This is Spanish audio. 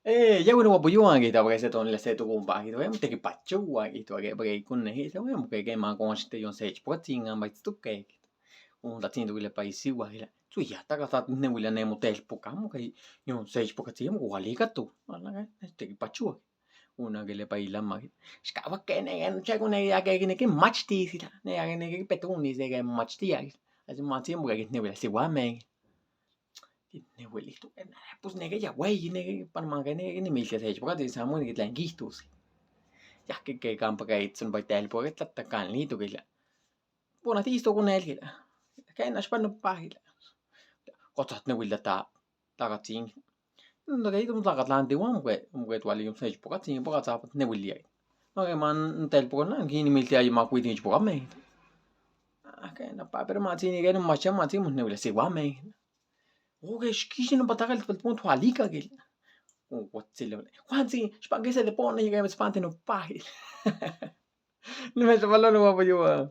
Ya bueno wapujuan kita pakai seton la setu kumpa gitu em te pachuwa gitu pakai kunne gitu em pakai ma konste yon sech potinga mai stuke gitu un la tindu le paisi wa hila tu ya ta ka ne wila ne motel pokam kai yon sech pokatim wali ka tu ala te pachuwa una que le paila ma skaba ke ne en che kunne ya ke ne ke machti sila ne ya ne ke petuni se ke machti ya así machti mo ke ne wila si wa me ne abuelito, pues nega ya güey, nega para manga nega ni mil que se porque te samu ni la ngistus. Ya que campa que itsun by tel porque ta kan lito que la. Pona tisto con él que la. Que na span no pagila. Kotat ne willa ta gatin. No que itum ta gatlante wan que tu ali un sej porque tin porque ta ne willi. No que man tel porque na que ni mil que ay ma cuidin porque me. Que na pa pero ma tin que no ma chama tin ne willa si wa me. O que skishin no patagal el punto alika que Godzilla. Juansin, xipankisa le pona y que me espante no pague. No me lo voy a